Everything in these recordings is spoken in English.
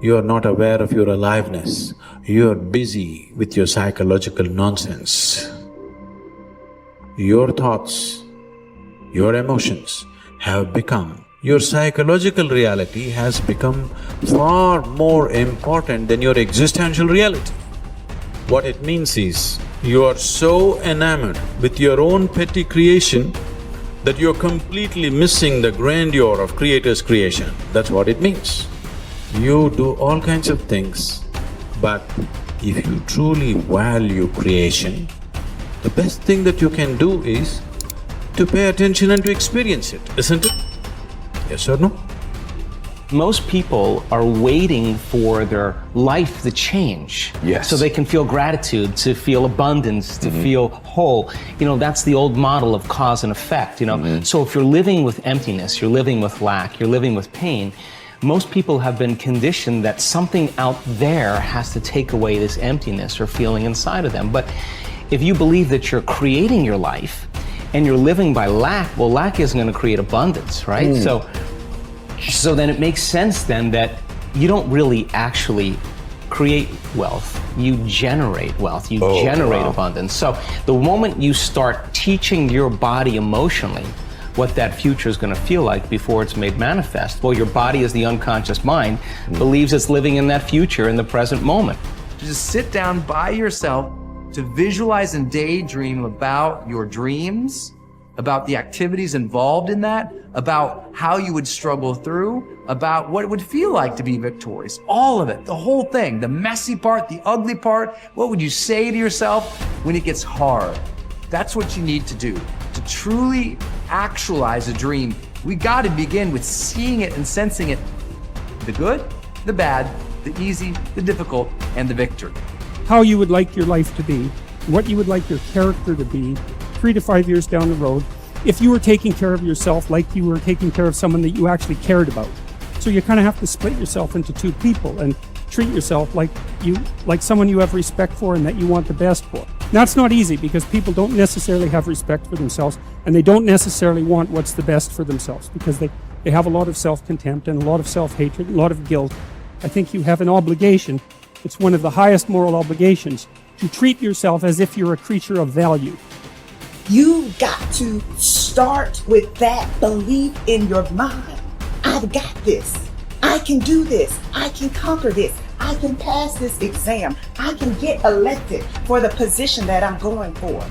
You're not aware of your aliveness. You're busy with your psychological nonsense. Your thoughts, your emotions have become, your psychological reality has become far more important than your existential reality. What it means is, you are so enamored with your own petty creation that you're completely missing the grandeur of Creator's creation. That's what it means. You do all kinds of things, but if you truly value creation, the best thing that you can do is to pay attention and to experience it, isn't it? Yes or no? Most people are waiting for their life to change. Yes. So they can feel gratitude, to feel abundance, to feel whole. You know, that's the old model of cause and effect, you know. So if you're living with emptiness, you're living with lack, you're living with pain, most people have been conditioned that something out there has to take away this emptiness or feeling inside of them. But if you believe that you're creating your life and you're living by lack, well, lack isn't going to create abundance, right? So then it makes sense then that you don't really actually create wealth, you generate wealth, you generate abundance. So the moment you start teaching your body emotionally what that future is going to feel like before it's made manifest, well, your body, as the unconscious mind, believes it's living in that future in the present moment. Just sit down by yourself to visualize and daydream about your dreams, about the activities involved in that, about how you would struggle through, about what it would feel like to be victorious. All of it, the whole thing, the messy part, the ugly part. What would you say to yourself when it gets hard? That's what you need to do. To truly actualize a dream, we got to begin with seeing it and sensing it. The good, the bad, the easy, the difficult, and the victory. How you would like your life to be, what you would like your character to be 3 to 5 years down the road, if you were taking care of yourself like you were taking care of someone that you actually cared about. So you kind of have to split yourself into two people and treat yourself like someone you have respect for and that you want the best for. That's not easy because people don't necessarily have respect for themselves and they don't necessarily want what's the best for themselves because they have a lot of self-contempt and a lot of self-hatred, a lot of guilt. I think you have an obligation, it's one of the highest moral obligations, to treat yourself as if you're a creature of value. You got to start with that belief in your mind. I've got this. I can do this. I can conquer this. I can pass this exam. I can get elected for the position that I'm going for.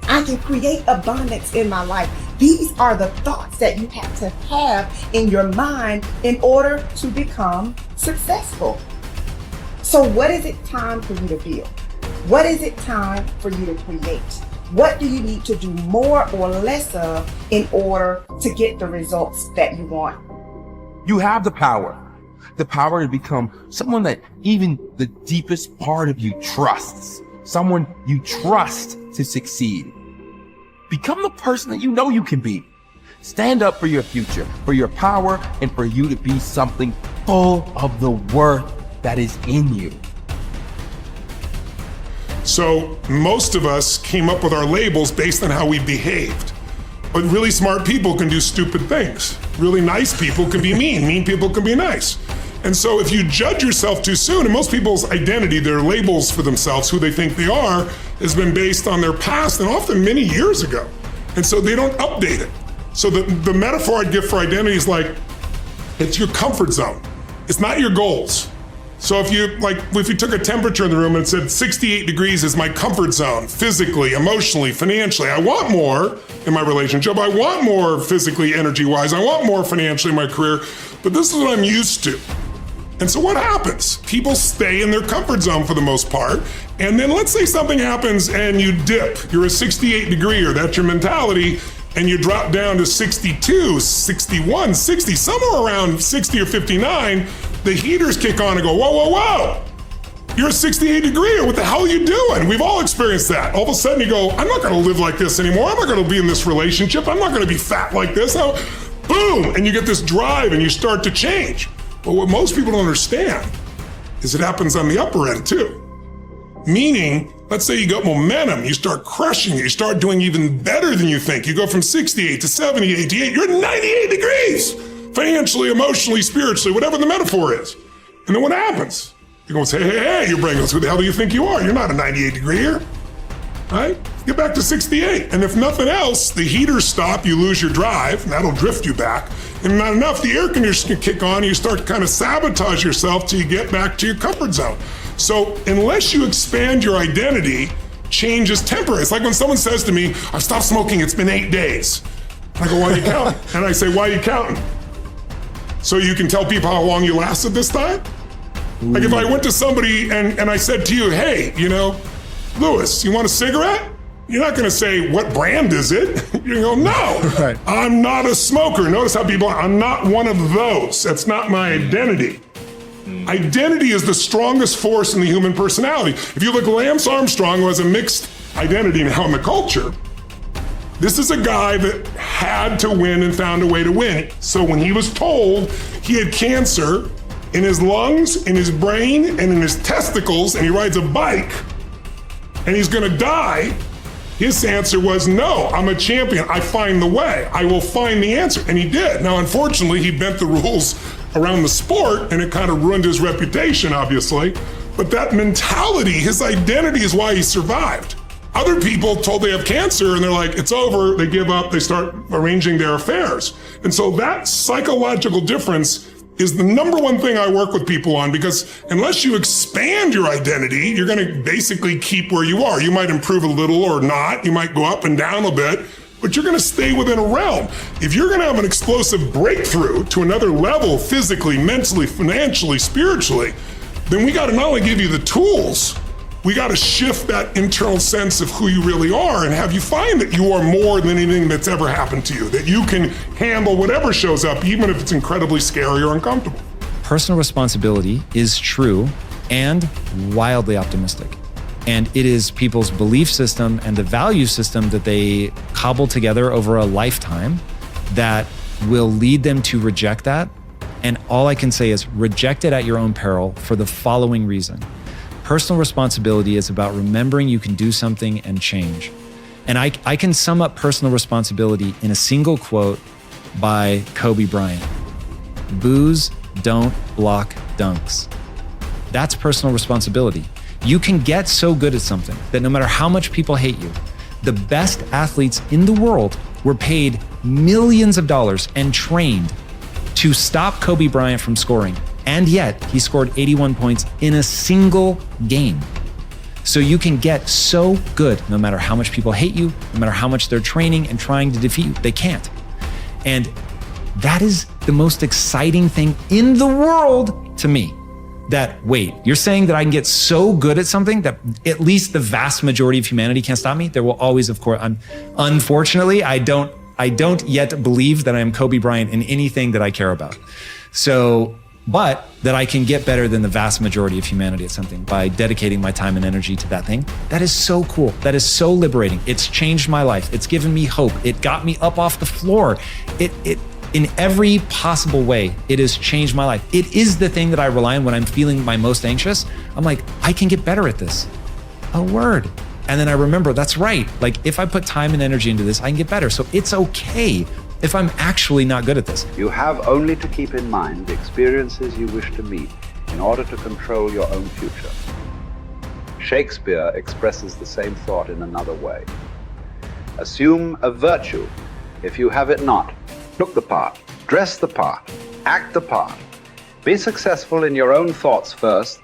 I can create abundance in my life. These are the thoughts that you have to have in your mind in order to become successful. So what is it time for you to feel? What is it time for you to create? What do you need to do more or less of in order to get the results that you want? You have the power to become someone that even the deepest part of you trusts, someone you trust to succeed. Become the person that you know you can be. Stand up for your future, for your power, and for you to be something full of the worth that is in you. So most of us came up with our labels based on how we behaved. But really smart people can do stupid things. Really nice people can be mean. Mean people can be nice. And so if you judge yourself too soon, and most people's identity, their labels for themselves, who they think they are, has been based on their past and often many years ago. And so they don't update it. So the metaphor I'd give for identity is like, it's your comfort zone. It's not your goals. So if you took a temperature in the room and said 68 degrees is my comfort zone, physically, emotionally, financially, I want more in my relationship, I want more physically, energy-wise, I want more financially in my career, but this is what I'm used to. And so what happens? People stay in their comfort zone for the most part, and then let's say something happens and you dip, you're a 68 degree, or that's your mentality, and you drop down to 62, 61, 60, somewhere around 60 or 59, the heaters kick on and go, whoa, whoa, whoa. You're a 68 degree, what the hell are you doing? We've all experienced that. All of a sudden you go, I'm not gonna live like this anymore. I'm not gonna be in this relationship. I'm not gonna be fat like this. Boom, and you get this drive and you start to change. But what most people don't understand is it happens on the upper end too. Meaning, let's say you got momentum, you start crushing it, you start doing even better than you think. You go from 68 to 70, 88, you're at 98 degrees. Financially, emotionally, spiritually, whatever the metaphor is. And then what happens? You're going to say, hey, your brain goes, who the hell do you think you are? You're not a 98 degree here, right? Get back to 68. And if nothing else, the heaters stop, you lose your drive, and that'll drift you back. And not enough, the air conditioner can kick on, and you start to kind of sabotage yourself till you get back to your comfort zone. So unless you expand your identity, change is temporary. It's like when someone says to me, I've stopped smoking, it's been 8 days. I go, why are you counting? And I say, why are you counting? So you can tell people how long you lasted this time? Like if I went to somebody and I said to you, hey, Lewis, you want a cigarette? You're not going to say, what brand is it? You go, no, Right. I'm not a smoker. Notice how people, I'm not one of those. That's not my identity. Identity is the strongest force in the human personality. If you look at Lance Armstrong, who has a mixed identity now in the culture, this is a guy that had to win and found a way to win. So when he was told he had cancer in his lungs, in his brain, and in his testicles, and he rides a bike, and he's gonna die, his answer was, no, I'm a champion. I find the way. I will find the answer. And he did. Now, unfortunately, he bent the rules around the sport, and it kind of ruined his reputation, obviously. But that mentality, his identity is why he survived. Other people told they have cancer and they're like, it's over, they give up, they start arranging their affairs. And so that psychological difference is the number one thing I work with people on, because unless you expand your identity, you're gonna basically keep where you are. You might improve a little or not, you might go up and down a bit, but you're gonna stay within a realm. If you're gonna have an explosive breakthrough to another level, physically, mentally, financially, spiritually, then we gotta not only give you the tools, we got to shift that internal sense of who you really are and have you find that you are more than anything that's ever happened to you, that you can handle whatever shows up, even if it's incredibly scary or uncomfortable. Personal responsibility is true and wildly optimistic. And it is people's belief system and the value system that they cobble together over a lifetime that will lead them to reject that. And all I can say is reject it at your own peril for the following reason. Personal responsibility is about remembering you can do something and change. And I can sum up personal responsibility in a single quote by Kobe Bryant. Boos don't block dunks. That's personal responsibility. You can get so good at something that no matter how much people hate you, the best athletes in the world were paid millions of dollars and trained to stop Kobe Bryant from scoring. And yet he scored 81 points in a single game. So you can get so good no matter how much people hate you, no matter how much they're training and trying to defeat you, they can't. And that is the most exciting thing in the world to me. That, wait, you're saying that I can get so good at something that at least the vast majority of humanity can't stop me? There will always, of course, unfortunately, I don't yet believe that I am Kobe Bryant in anything that I care about. So, but that I can get better than the vast majority of humanity at something by dedicating my time and energy to that thing. That is so cool. That is so liberating. It's changed my life. It's given me hope. It got me up off the floor. It in every possible way, it has changed my life. It is the thing that I rely on when I'm feeling my most anxious. I'm like, I can get better at this. A word. And then I remember, that's right. Like if I put time and energy into this, I can get better. So it's okay if I'm actually not good at this. You have only to keep in mind the experiences you wish to meet in order to control your own future. Shakespeare expresses the same thought in another way. Assume a virtue if you have it not. Look the part, dress the part, act the part. Be successful in your own thoughts first.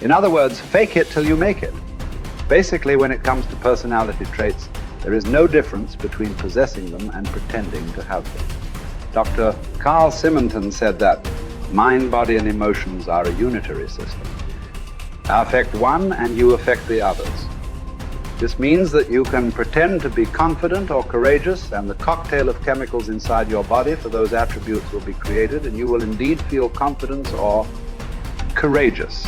In other words, fake it till you make it. Basically, when it comes to personality traits, there is no difference between possessing them and pretending to have them. Dr. Carl Simonton said that mind, body, and emotions are a unitary system. I affect one and you affect the others. This means that you can pretend to be confident or courageous, and the cocktail of chemicals inside your body for those attributes will be created, and you will indeed feel confidence or courageous.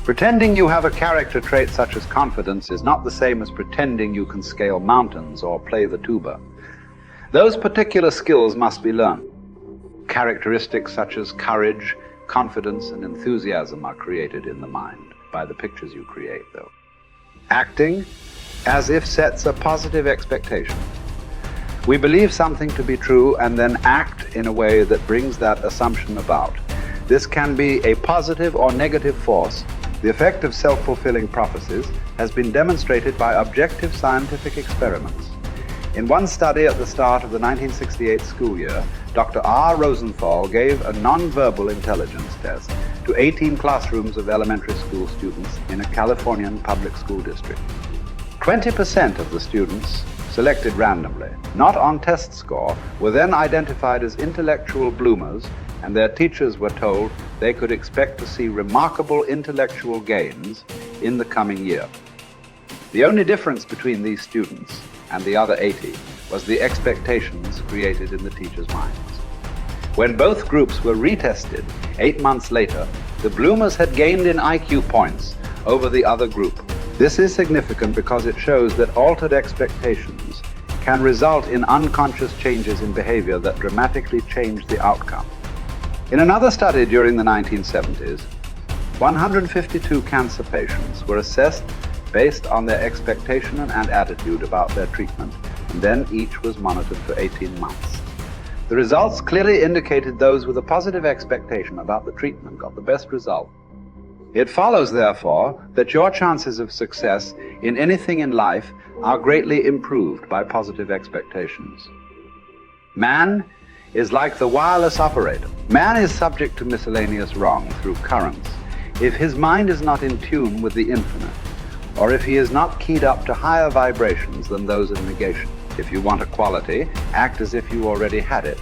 Pretending you have a character trait such as confidence is not the same as pretending you can scale mountains or play the tuba. Those particular skills must be learned. Characteristics such as courage, confidence, and enthusiasm are created in the mind by the pictures you create, though. Acting as if sets a positive expectation. We believe something to be true and then act in a way that brings that assumption about. This can be a positive or negative force. The effect of self-fulfilling prophecies has been demonstrated by objective scientific experiments. In one study at the start of the 1968 school year, Dr. R. Rosenthal gave a non-verbal intelligence test to 18 classrooms of elementary school students in a Californian public school district. 20% of the students selected randomly, not on test score, were then identified as intellectual bloomers, and their teachers were told they could expect to see remarkable intellectual gains in the coming year. The only difference between these students and the other 80 was the expectations created in the teachers' minds. When both groups were retested 8 months later, the bloomers had gained in IQ points over the other group. This is significant because it shows that altered expectations can result in unconscious changes in behavior that dramatically change the outcome. In another study during the 1970s, 152 cancer patients were assessed based on their expectation and attitude about their treatment, and then each was monitored for 18 months. The results clearly indicated those with a positive expectation about the treatment got the best result. It follows, therefore, that your chances of success in anything in life are greatly improved by positive expectations. Man is like the wireless operator. Man is subject to miscellaneous wrong through currents if his mind is not in tune with the infinite, or if he is not keyed up to higher vibrations than those of negation. If you want a quality, act as if you already had it.